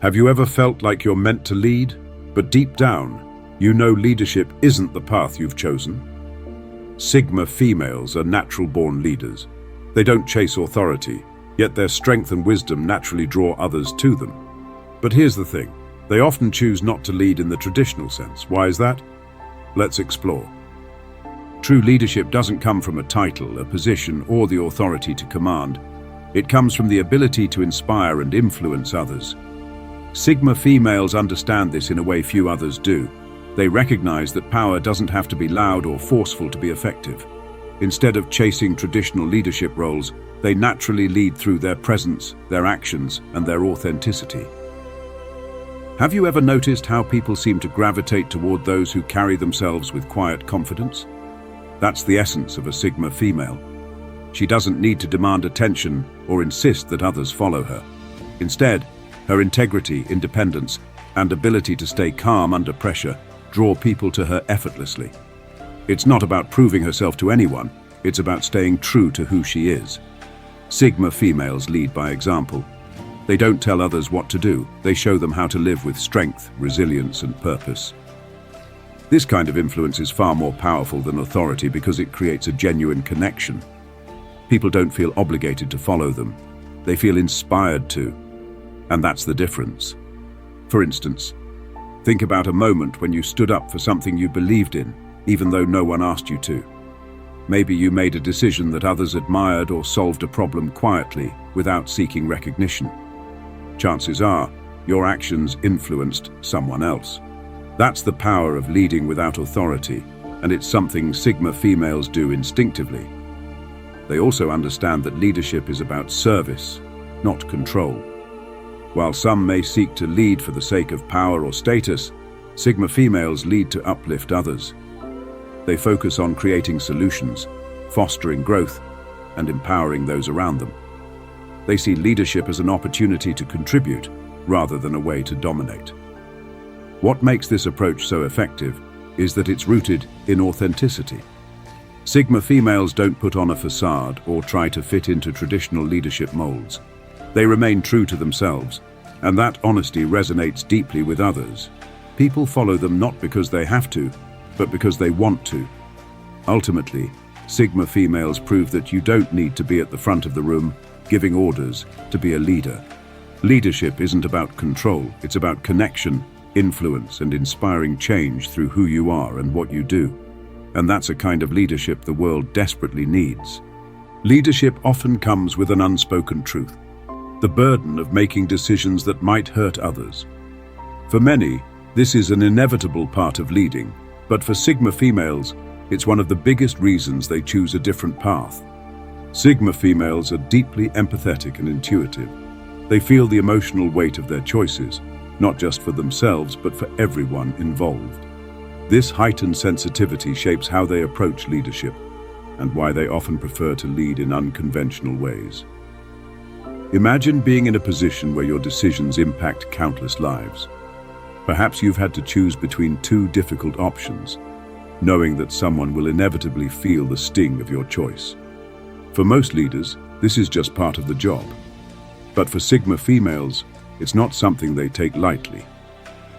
Have you ever felt like you're meant to lead, but deep down, you know leadership isn't the path you've chosen? Sigma females are natural-born leaders. They don't chase authority, yet their strength and wisdom naturally draw others to them. But here's the thing, they often choose not to lead in the traditional sense. Why is that? Let's explore. True leadership doesn't come from a title, a position, or the authority to command. It comes from the ability to inspire and influence others. Sigma females understand this in a way few others do. They recognize that power doesn't have to be loud or forceful to be effective. Instead of chasing traditional leadership roles, they naturally lead through their presence, their actions, and their authenticity. Have you ever noticed how people seem to gravitate toward those who carry themselves with quiet confidence? That's the essence of a Sigma female. She doesn't need to demand attention or insist that others follow her. Instead, her integrity, independence, and ability to stay calm under pressure draw people to her effortlessly. It's not about proving herself to anyone, it's about staying true to who she is. Sigma females lead by example. They don't tell others what to do, they show them how to live with strength, resilience, and purpose. This kind of influence is far more powerful than authority because it creates a genuine connection. People don't feel obligated to follow them, they feel inspired to. And that's the difference. For instance, think about a moment when you stood up for something you believed in, even though no one asked you to. Maybe you made a decision that others admired or solved a problem quietly without seeking recognition. Chances are, your actions influenced someone else. That's the power of leading without authority, and it's something Sigma females do instinctively. They also understand that leadership is about service, not control. While some may seek to lead for the sake of power or status, Sigma females lead to uplift others. They focus on creating solutions, fostering growth, and empowering those around them. They see leadership as an opportunity to contribute, rather than a way to dominate. What makes this approach so effective is that it's rooted in authenticity. Sigma females don't put on a facade or try to fit into traditional leadership molds. They remain true to themselves, and that honesty resonates deeply with others. People follow them not because they have to, but because they want to. Ultimately, Sigma females prove that you don't need to be at the front of the room, giving orders, to be a leader. Leadership isn't about control, it's about connection, influence, and inspiring change through who you are and what you do. And that's a kind of leadership the world desperately needs. Leadership often comes with an unspoken truth, the burden of making decisions that might hurt others. For many, this is an inevitable part of leading, but for Sigma females, it's one of the biggest reasons they choose a different path. Sigma females are deeply empathetic and intuitive. They feel the emotional weight of their choices, not just for themselves, but for everyone involved. This heightened sensitivity shapes how they approach leadership and why they often prefer to lead in unconventional ways. Imagine being in a position where your decisions impact countless lives. Perhaps you've had to choose between two difficult options, knowing that someone will inevitably feel the sting of your choice. For most leaders, this is just part of the job. But for Sigma females, it's not something they take lightly.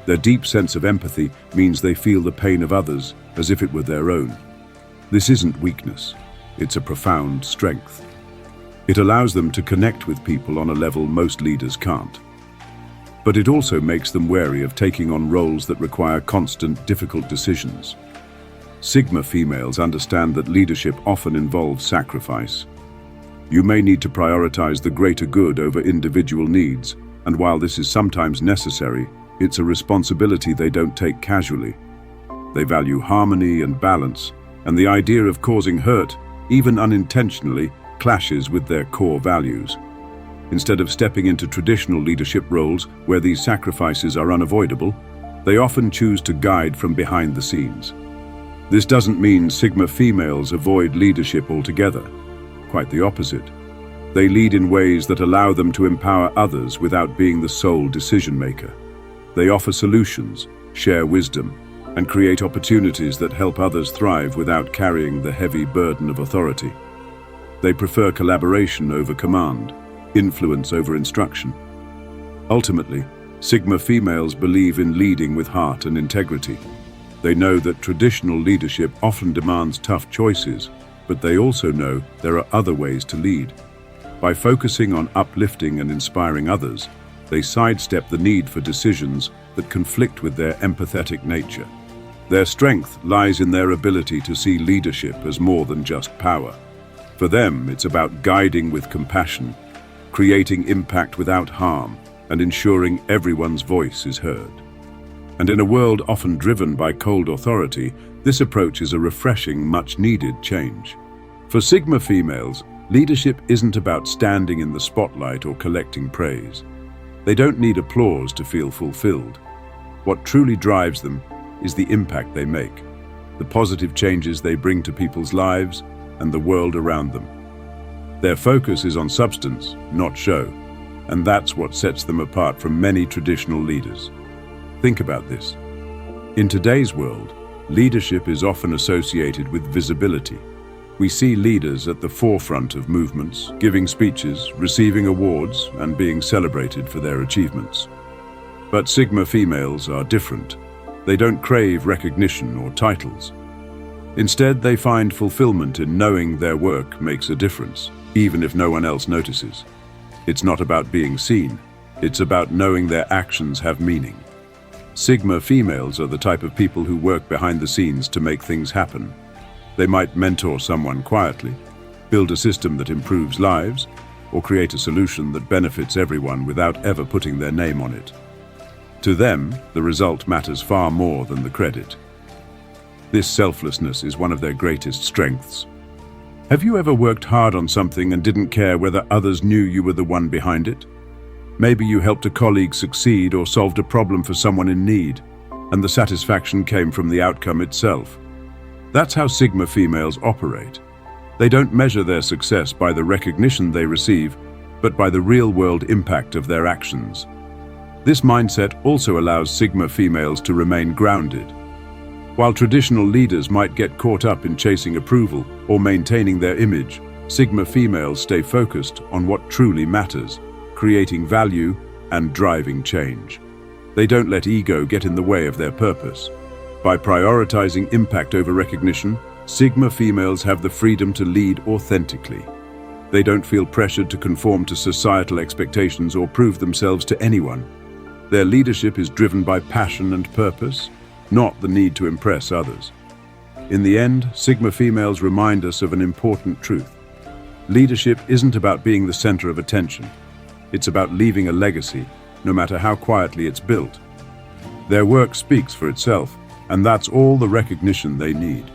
Their deep sense of empathy means they feel the pain of others as if it were their own. This isn't weakness, it's a profound strength. It allows them to connect with people on a level most leaders can't. But it also makes them wary of taking on roles that require constant, difficult decisions. Sigma females understand that leadership often involves sacrifice. You may need to prioritize the greater good over individual needs, and while this is sometimes necessary, it's a responsibility they don't take casually. They value harmony and balance, and the idea of causing hurt, even unintentionally, clashes with their core values. Instead of stepping into traditional leadership roles where these sacrifices are unavoidable, they often choose to guide from behind the scenes. This doesn't mean Sigma females avoid leadership altogether. Quite the opposite. They lead in ways that allow them to empower others without being the sole decision maker. They offer solutions, share wisdom, and create opportunities that help others thrive without carrying the heavy burden of authority. They prefer collaboration over command, influence over instruction. Ultimately, Sigma females believe in leading with heart and integrity. They know that traditional leadership often demands tough choices, but they also know there are other ways to lead. By focusing on uplifting and inspiring others, they sidestep the need for decisions that conflict with their empathetic nature. Their strength lies in their ability to see leadership as more than just power. For them, it's about guiding with compassion, creating impact without harm, and ensuring everyone's voice is heard. And in a world often driven by cold authority, this approach is a refreshing, much-needed change. For Sigma females, leadership isn't about standing in the spotlight or collecting praise. They don't need applause to feel fulfilled. What truly drives them is the impact they make, the positive changes they bring to people's lives and the world around them. Their focus is on substance, not show, and that's what sets them apart from many traditional leaders. Think about this. In today's world, leadership is often associated with visibility. We see leaders at the forefront of movements, giving speeches, receiving awards, and being celebrated for their achievements. But Sigma females are different. They don't crave recognition or titles. Instead, they find fulfillment in knowing their work makes a difference, even if no one else notices. It's not about being seen. It's about knowing their actions have meaning. Sigma females are the type of people who work behind the scenes to make things happen. They might mentor someone quietly, build a system that improves lives, or create a solution that benefits everyone without ever putting their name on it. To them, the result matters far more than the credit. This selflessness is one of their greatest strengths. Have you ever worked hard on something and didn't care whether others knew you were the one behind it? Maybe you helped a colleague succeed or solved a problem for someone in need, and the satisfaction came from the outcome itself. That's how Sigma females operate. They don't measure their success by the recognition they receive, but by the real-world impact of their actions. This mindset also allows Sigma females to remain grounded. While traditional leaders might get caught up in chasing approval or maintaining their image, Sigma females stay focused on what truly matters, creating value and driving change. They don't let ego get in the way of their purpose. By prioritizing impact over recognition, Sigma females have the freedom to lead authentically. They don't feel pressured to conform to societal expectations or prove themselves to anyone. Their leadership is driven by passion and purpose, not the need to impress others. In the end, Sigma females remind us of an important truth. Leadership isn't about being the center of attention. It's about leaving a legacy, no matter how quietly it's built. Their work speaks for itself, and that's all the recognition they need.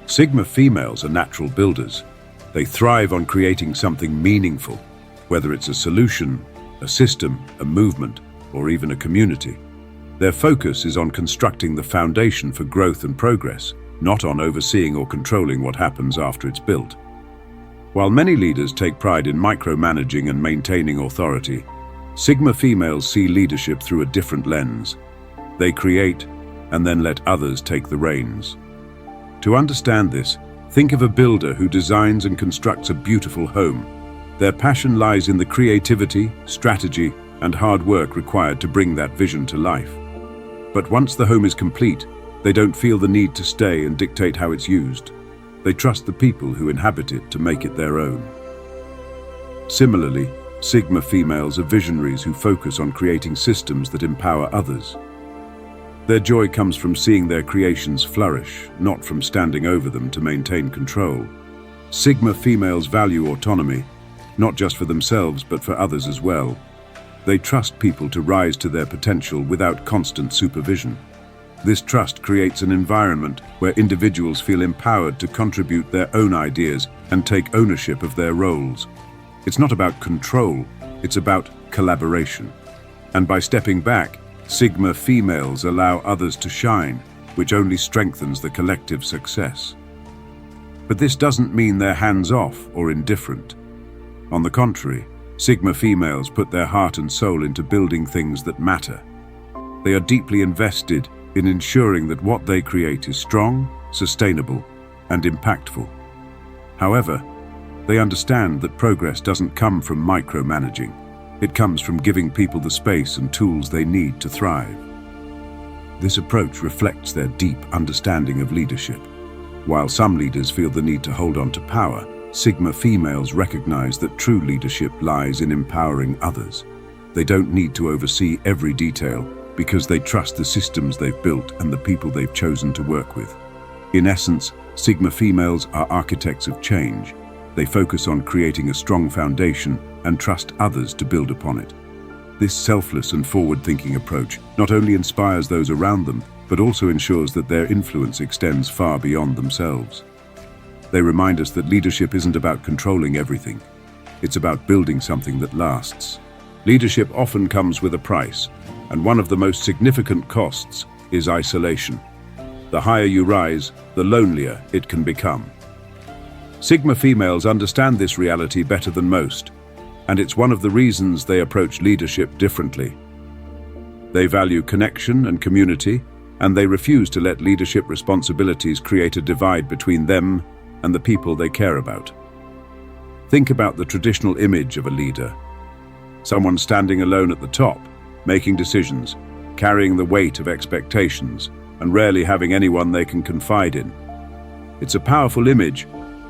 Sigma females are natural builders. They thrive on creating something meaningful, whether it's a solution, a system, a movement, or even a community. Their focus is on constructing the foundation for growth and progress, not on overseeing or controlling what happens after it's built. While many leaders take pride in micromanaging and maintaining authority, Sigma females see leadership through a different lens. They create and then let others take the reins. To understand this, think of a builder who designs and constructs a beautiful home. Their passion lies in the creativity, strategy, and hard work required to bring that vision to life. But once the home is complete, they don't feel the need to stay and dictate how it's used. They trust the people who inhabit it to make it their own. Similarly, Sigma females are visionaries who focus on creating systems that empower others. Their joy comes from seeing their creations flourish, not from standing over them to maintain control. Sigma females value autonomy, not just for themselves but for others as well. They trust people to rise to their potential without constant supervision. This trust creates an environment where individuals feel empowered to contribute their own ideas and take ownership of their roles. It's not about control, it's about collaboration. And by stepping back, Sigma females allow others to shine, which only strengthens the collective success. But this doesn't mean they're hands-off or indifferent. On the contrary, Sigma females put their heart and soul into building things that matter. They are deeply invested in ensuring that what they create is strong, sustainable, and impactful. However, they understand that progress doesn't come from micromanaging. It comes from giving people the space and tools they need to thrive. This approach reflects their deep understanding of leadership. While some leaders feel the need to hold on to power, Sigma females recognize that true leadership lies in empowering others. They don't need to oversee every detail because they trust the systems they've built and the people they've chosen to work with. In essence, Sigma females are architects of change. They focus on creating a strong foundation and trust others to build upon it. This selfless and forward-thinking approach not only inspires those around them, but also ensures that their influence extends far beyond themselves. They remind us that leadership isn't about controlling everything. It's about building something that lasts. Leadership often comes with a price, and one of the most significant costs is isolation. The higher you rise, the lonelier it can become. Sigma females understand this reality better than most, and it's one of the reasons they approach leadership differently. They value connection and community, and they refuse to let leadership responsibilities create a divide between them and the people they care about. Think about the traditional image of a leader. Someone standing alone at the top, making decisions, carrying the weight of expectations, and rarely having anyone they can confide in. It's a powerful image,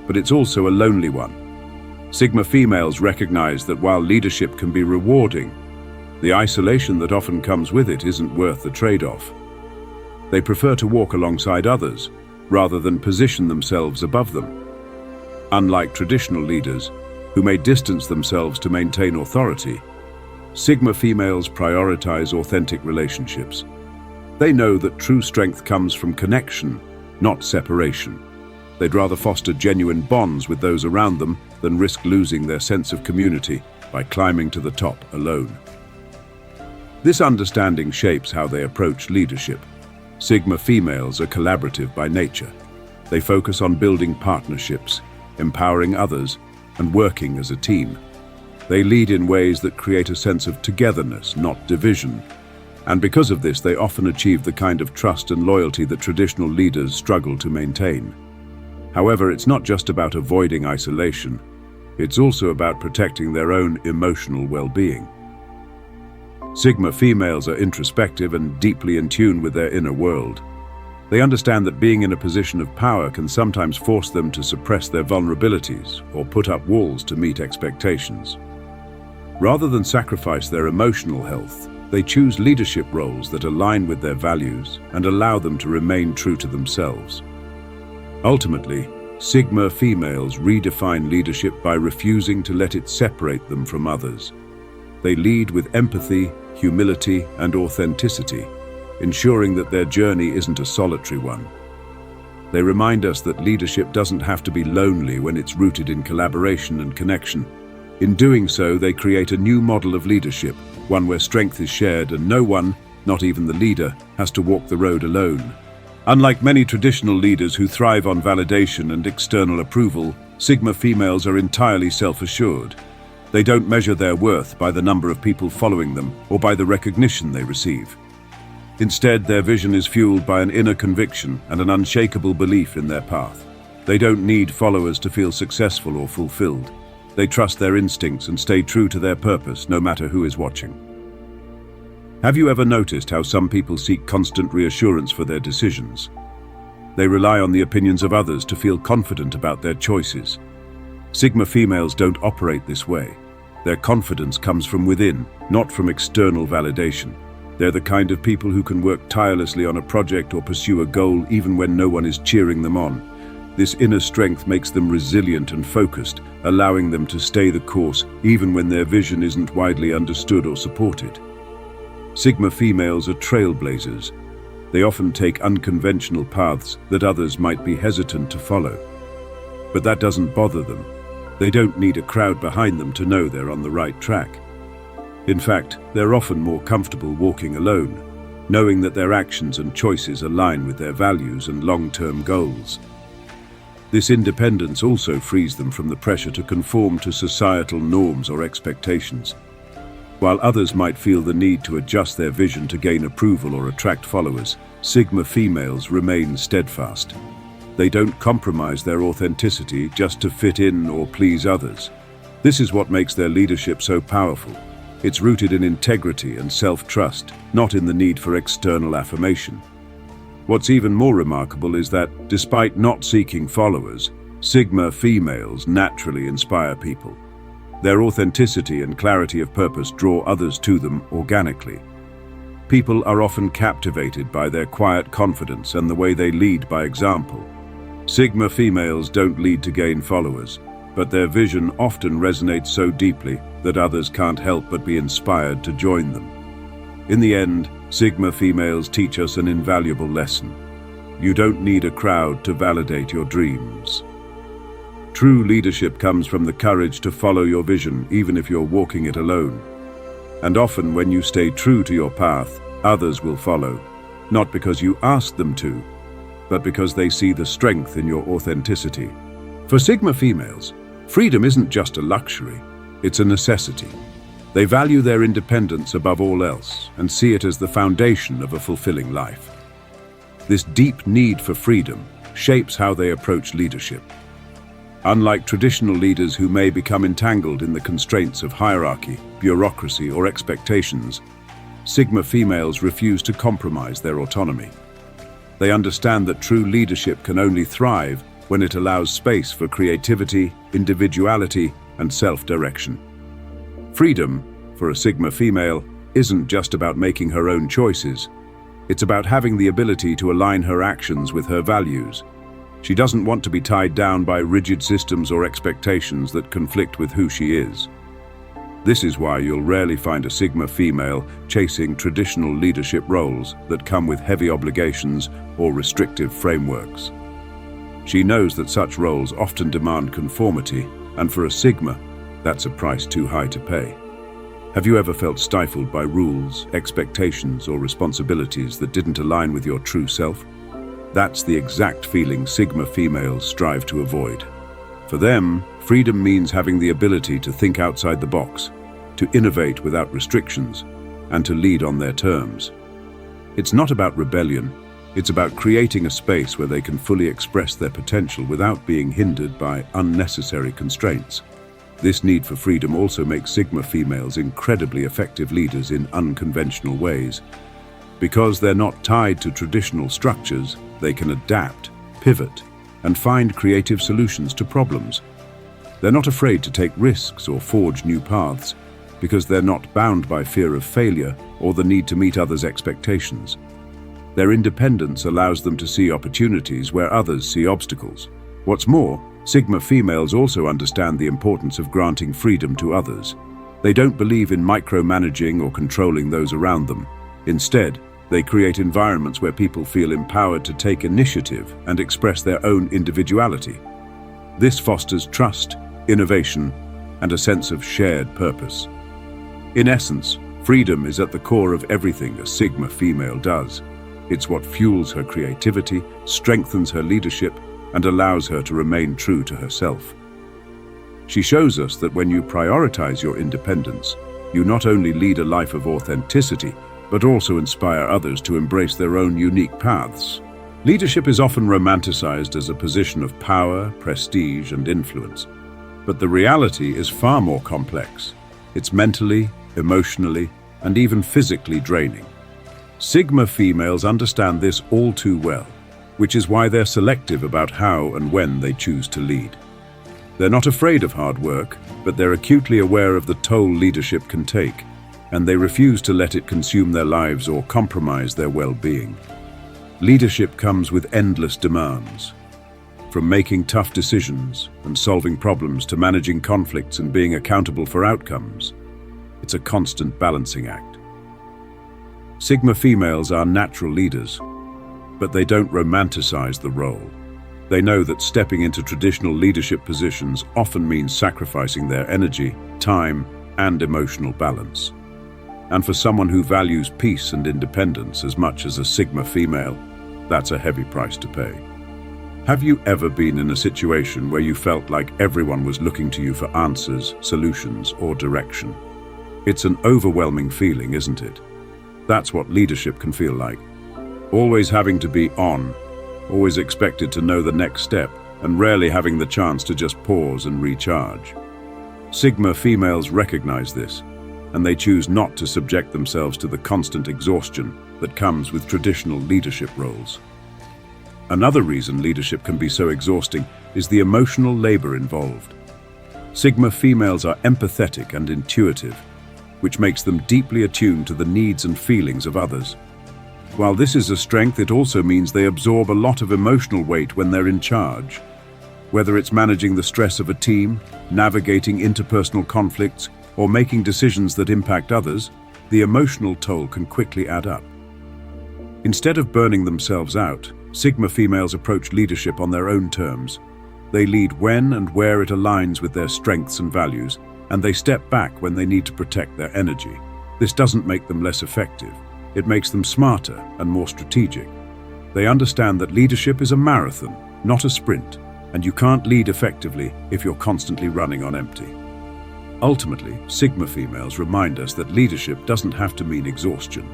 but it's also a lonely one. Sigma females recognize that while leadership can be rewarding, the isolation that often comes with it isn't worth the trade-off. They prefer to walk alongside others, rather than position themselves above them. Unlike traditional leaders, who may distance themselves to maintain authority, Sigma females prioritize authentic relationships. They know that true strength comes from connection, not separation. They'd rather foster genuine bonds with those around them than risk losing their sense of community by climbing to the top alone. This understanding shapes how they approach leadership. Sigma females are collaborative by nature. They focus on building partnerships, empowering others, and working as a team. They lead in ways that create a sense of togetherness, not division. And because of this, they often achieve the kind of trust and loyalty that traditional leaders struggle to maintain. However, it's not just about avoiding isolation. It's also about protecting their own emotional well-being. Sigma females are introspective and deeply in tune with their inner world. They understand that being in a position of power can sometimes force them to suppress their vulnerabilities or put up walls to meet expectations. Rather than sacrifice their emotional health, they choose leadership roles that align with their values and allow them to remain true to themselves. Ultimately, Sigma females redefine leadership by refusing to let it separate them from others. They lead with empathy, humility, and authenticity, ensuring that their journey isn't a solitary one. They remind us that leadership doesn't have to be lonely when it's rooted in collaboration and connection. In doing so, they create a new model of leadership, one where strength is shared and no one, not even the leader, has to walk the road alone. Unlike many traditional leaders who thrive on validation and external approval, Sigma females are entirely self-assured. They don't measure their worth by the number of people following them or by the recognition they receive. Instead, their vision is fueled by an inner conviction and an unshakable belief in their path. They don't need followers to feel successful or fulfilled. They trust their instincts and stay true to their purpose, no matter who is watching. Have you ever noticed how some people seek constant reassurance for their decisions? They rely on the opinions of others to feel confident about their choices. Sigma females don't operate this way. Their confidence comes from within, not from external validation. They're the kind of people who can work tirelessly on a project or pursue a goal even when no one is cheering them on. This inner strength makes them resilient and focused, allowing them to stay the course even when their vision isn't widely understood or supported. Sigma females are trailblazers. They often take unconventional paths that others might be hesitant to follow. But that doesn't bother them. They don't need a crowd behind them to know they're on the right track. In fact, they're often more comfortable walking alone, knowing that their actions and choices align with their values and long-term goals. This independence also frees them from the pressure to conform to societal norms or expectations. While others might feel the need to adjust their vision to gain approval or attract followers, Sigma females remain steadfast. They don't compromise their authenticity just to fit in or please others. This is what makes their leadership so powerful. It's rooted in integrity and self-trust, not in the need for external affirmation. What's even more remarkable is that, despite not seeking followers, Sigma females naturally inspire people. Their authenticity and clarity of purpose draw others to them organically. People are often captivated by their quiet confidence and the way they lead by example. Sigma females don't lead to gain followers, but their vision often resonates so deeply that others can't help but be inspired to join them. In the end, Sigma females teach us an invaluable lesson. You don't need a crowd to validate your dreams. True leadership comes from the courage to follow your vision, even if you're walking it alone. And often when you stay true to your path, others will follow, not because you asked them to, but because they see the strength in your authenticity. For Sigma females, freedom isn't just a luxury, it's a necessity. They value their independence above all else and see it as the foundation of a fulfilling life. This deep need for freedom shapes how they approach leadership. Unlike traditional leaders who may become entangled in the constraints of hierarchy, bureaucracy, or expectations, Sigma females refuse to compromise their autonomy. They understand that true leadership can only thrive when it allows space for creativity, individuality, and self-direction. Freedom, for a Sigma female, isn't just about making her own choices. It's about having the ability to align her actions with her values. She doesn't want to be tied down by rigid systems or expectations that conflict with who she is. This is why you'll rarely find a Sigma female chasing traditional leadership roles that come with heavy obligations or restrictive frameworks. She knows that such roles often demand conformity, and for a Sigma, that's a price too high to pay. Have you ever felt stifled by rules, expectations, or responsibilities that didn't align with your true self? That's the exact feeling Sigma females strive to avoid. For them, freedom means having the ability to think outside the box, to innovate without restrictions, and to lead on their terms. It's not about rebellion, it's about creating a space where they can fully express their potential without being hindered by unnecessary constraints. This need for freedom also makes Sigma females incredibly effective leaders in unconventional ways. Because they're not tied to traditional structures, they can adapt, pivot, and find creative solutions to problems. They're not afraid to take risks or forge new paths, because they're not bound by fear of failure or the need to meet others' expectations. Their independence allows them to see opportunities where others see obstacles. What's more, Sigma females also understand the importance of granting freedom to others. They don't believe in micromanaging or controlling those around them. Instead, they create environments where people feel empowered to take initiative and express their own individuality. This fosters trust, innovation, and a sense of shared purpose. In essence, freedom is at the core of everything a Sigma female does. It's what fuels her creativity, strengthens her leadership, and allows her to remain true to herself. She shows us that when you prioritize your independence, you not only lead a life of authenticity, but also inspire others to embrace their own unique paths. Leadership is often romanticized as a position of power, prestige, and influence. But the reality is far more complex. It's mentally, emotionally, and even physically draining. Sigma females understand this all too well, which is why they're selective about how and when they choose to lead. They're not afraid of hard work, but they're acutely aware of the toll leadership can take, and they refuse to let it consume their lives or compromise their well-being. Leadership comes with endless demands, from making tough decisions and solving problems to managing conflicts and being accountable for outcomes. It's a constant balancing act. Sigma females are natural leaders, but they don't romanticize the role. They know that stepping into traditional leadership positions often means sacrificing their energy, time, and emotional balance. And for someone who values peace and independence as much as a Sigma female, that's a heavy price to pay. Have you ever been in a situation where you felt like everyone was looking to you for answers, solutions, or direction? It's an overwhelming feeling, isn't it? That's what leadership can feel like. Always having to be on, always expected to know the next step, and rarely having the chance to just pause and recharge. Sigma females recognize this, and they choose not to subject themselves to the constant exhaustion that comes with traditional leadership roles. Another reason leadership can be so exhausting is the emotional labor involved. Sigma females are empathetic and intuitive, which makes them deeply attuned to the needs and feelings of others. While this is a strength, it also means they absorb a lot of emotional weight when they're in charge. Whether it's managing the stress of a team, navigating interpersonal conflicts, or making decisions that impact others, the emotional toll can quickly add up. Instead of burning themselves out, Sigma females approach leadership on their own terms. They lead when and where it aligns with their strengths and values, and they step back when they need to protect their energy. This doesn't make them less effective. It makes them smarter and more strategic. They understand that leadership is a marathon, not a sprint, and you can't lead effectively if you're constantly running on empty. Ultimately, Sigma females remind us that leadership doesn't have to mean exhaustion.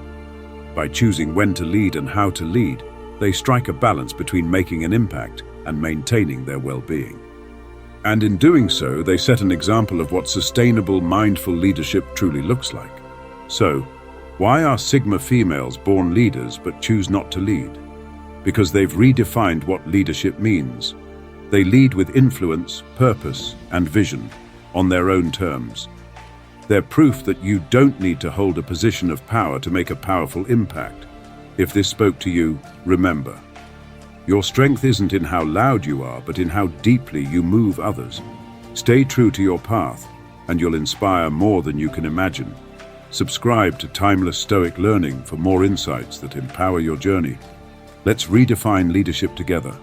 By choosing when to lead and how to lead, they strike a balance between making an impact and maintaining their well-being. And in doing so, they set an example of what sustainable, mindful leadership truly looks like. So, why are Sigma females born leaders but choose not to lead? Because they've redefined what leadership means. They lead with influence, purpose, and vision on their own terms. They're proof that you don't need to hold a position of power to make a powerful impact. If this spoke to you, remember, your strength isn't in how loud you are, but in how deeply you move others. Stay true to your path, and you'll inspire more than you can imagine. Subscribe to Timeless Stoic Learning for more insights that empower your journey. Let's redefine leadership together.